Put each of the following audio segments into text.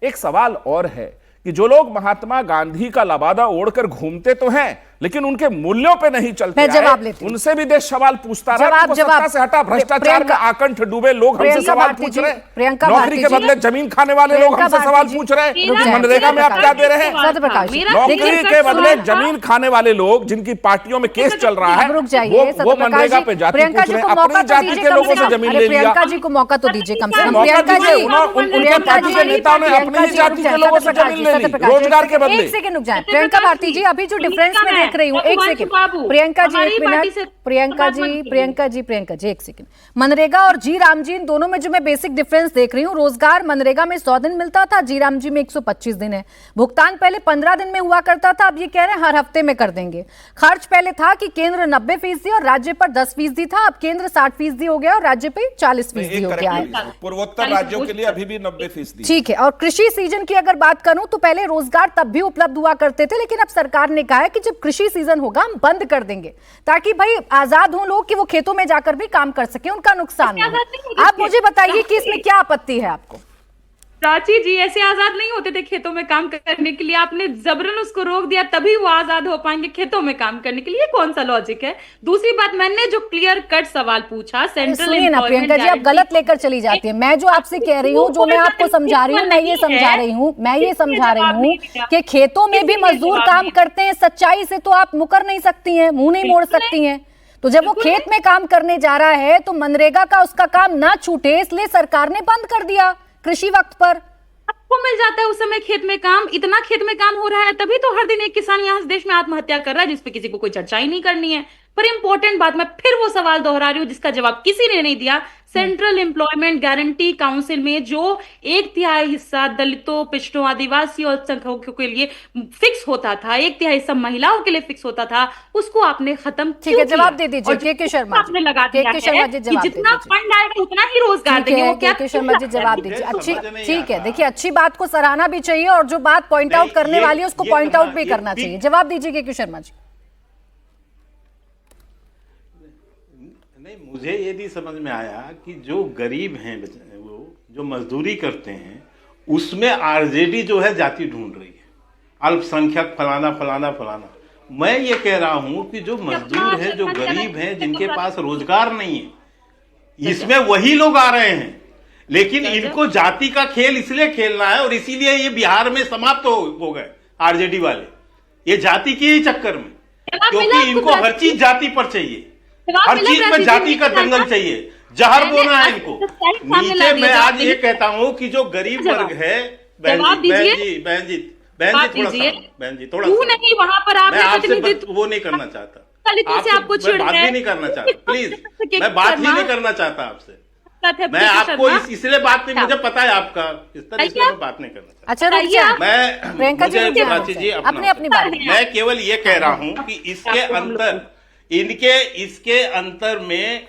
एक सवाल और है कि जो लोग महात्मा गांधी का लबादा ओढ़कर घूमते तो हैं, लेकिन उनके मूल्यों पे नहीं चलते आए, उनसे भी देश सवाल पूछता रहा। सत्ता से हटा, भ्रष्टाचार में आकंठ डूबे लोग हमसे सवाल पूछ रहे हैं, नौकरी के बदले जमीन खाने वाले लोग हमसे सवाल पूछ रहे हैं, मनरेगा में आप क्या दे रहे हैं? नौकरी के बदले जमीन खाने वाले लोग जिनके पार्टियों में केस चल रहा है, वो मनरेगा पे जाति पूछ रहे हैं, अपनी जाति के लोगों से जमीन ले लिया। प्रियंका जी को मौका तो दीजिए कम से कम। उनके पार्टी के नेताओं ने अपनी ही जाति के लोगों से जमीन ले ली रोजगार के बदले। एक सेकंड रुक जाए प्रियंका भारती जी, अभी जो डिफरेंस में देख रही हूँ, एक सेकंड प्रियंका जी, एक मिनट प्रियंका जी एक सेकंड। मनरेगा और जी राम जी, इन दोनों में जो मैं बेसिक डिफरेंस देख रही हूँ, रोजगार मनरेगा में 100 दिन मिलता था, जी राम जी में 125 दिन है। भुगतान पहले 15 दिन में हुआ करता था, अब ये कह रहे हैं हर हफ्ते में कर देंगे। खर्च पहले था कि केंद्र 90% और राज्य पर 10% था, अब केंद्र 60% हो गया और राज्य पे 40% हो गया है। पूर्वोत्तर राज्यों के लिए अभी भी 90%। ठीक है। और कृषि सीजन की अगर बात करूं तो पहले रोजगार तब भी उपलब्ध हुआ करते थे, लेकिन अब सरकार ने कहा है कि जब कृषि सीजन होगा हम बंद कर देंगे, ताकि भाई आजाद हो लोग कि वो खेतों में जाकर भी काम कर सके, उनका नुकसान ना हो। आप मुझे बताइए कि इसमें क्या आपत्ति है आपको? प्राची जी, ऐसे आजाद नहीं होते थे खेतों में काम करने के लिए, आपने जबरन उसको रोक दिया, तभी वो आजाद हो पाएंगे खेतों में काम करने के लिए। कौन सा लॉजिक है? दूसरी बात, मैंने जो क्लियर कट सवाल पूछा, सेंट्रल प्रियंका जी, आप गलत लेकर चली जाती है। मैं जो आपसे कह रही हूँ, जो मैं आपको समझा रही हूँ, मैं ये समझा रही हूँ कि खेतों में भी मजदूर काम करते हैं। सच्चाई से तो आप मुकर नहीं सकती हैं, मुंह नहीं मोड़ सकती हैं। तो जब वो खेत में काम करने जा रहा है तो मनरेगा का उसका काम ना छूटे, इसलिए सरकार ने बंद कर दिया कृषि वक्त पर। आपको मिल जाता है उस समय खेत में काम, इतना खेत में काम हो रहा है, तभी तो हर दिन एक किसान यहाँ देश में आत्महत्या कर रहा है, जिसपे किसी को कोई चर्चा ही नहीं करनी है। पर इंपॉर्टेंट बात, मैं फिर वो सवाल दोहरा रही हूँ जिसका जवाब किसी ने नहीं दिया। सेंट्रल एम्प्लॉयमेंट गारंटी काउंसिल में जो 1/3 हिस्सा दलितों, पिछड़ों, आदिवासी और अल्पसंख्यकों के लिए फिक्स होता था, 1/3 हिस्सा महिलाओं के लिए फिक्स होता था, उसको आपने खत्म ठीक है, जवाब दे दीजिए। के शर्मा आपने लगा दिया है कि जितना फंड आएगा उतना ही रोजगार देंगे। वो क्या? के शर्मा जी जवाब दीजिए। अच्छी, ठीक है, देखिए अच्छी बात को सराहना भी चाहिए और जो बात पॉइंट आउट करने वाली है उसको पॉइंट आउट भी करना चाहिए। जवाब दीजिए के शर्मा जी। नहीं, मुझे ये नहीं समझ में आया कि जो गरीब हैं, वो जो मजदूरी करते हैं, उसमें आरजेडी जो है जाति ढूंढ रही है, अल्पसंख्यक फलाना फलाना फलाना। मैं ये कह रहा हूं कि जो मजदूर है, जो गरीब हैं, जिनके पास रोजगार नहीं है, इसमें वही लोग आ रहे हैं। लेकिन इनको जाति का खेल इसलिए खेलना है और इसीलिए ये बिहार में समाप्त हो गए आरजेडी वाले, ये जाति के ही चक्कर में, क्योंकि इनको हर चीज जाति पर चाहिए, हर चीज में जाति का दंगल चाहिए, जहर बोना है इनको। नीचे मैं आज ये कहता हूँ कि जो गरीब वर्ग है, बहन जी थोड़ा नहीं, वहां पर मैं आपसे वो नहीं करना चाहता, आपको बात भी नहीं करना चाहता, प्लीज मैं बात ही नहीं करना चाहता आपसे। मैं आपको इसलिए बात नहीं, मुझे पता है आपका इस तरह, इसलिए मैं बात नहीं करना चाहता। अच्छा प्राची जी अपनी बात, मैं केवल ये कह रहा हूँ कि इसके अंतर में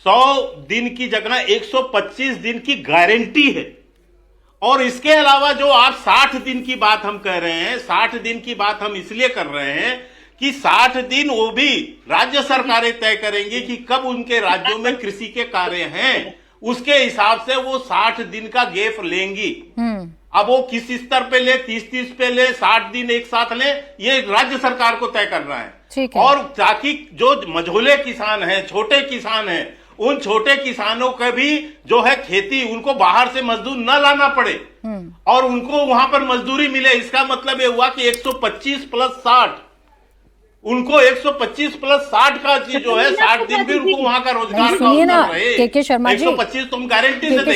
100 दिन की जगह 125 दिन की गारंटी है। और इसके अलावा जो आप 60 दिन की बात हम कह रहे हैं, 60 दिन की बात हम इसलिए कर रहे हैं कि 60 दिन वो भी राज्य सरकारें तय करेंगी कि कब उनके राज्यों में कृषि के कार्य हैं, उसके हिसाब से वो 60 दिन का गैप लेंगी। अब वो किस स्तर पे ले, 30 पे ले, 60 दिन एक साथ ले, ये राज्य सरकार को तय करना है। और ताकि जो मझोले किसान हैं, छोटे किसान हैं, उन छोटे किसानों का भी जो है खेती, उनको बाहर से मजदूर न लाना पड़े और उनको वहां पर मजदूरी मिले। इसका मतलब ये हुआ कि 125 + 60, उनको 125 + 60 का चीज जो है 60 दिन भी उनको वहां का रोजगार का अवसर रहे। 125 तुम गारंटी से देंगे।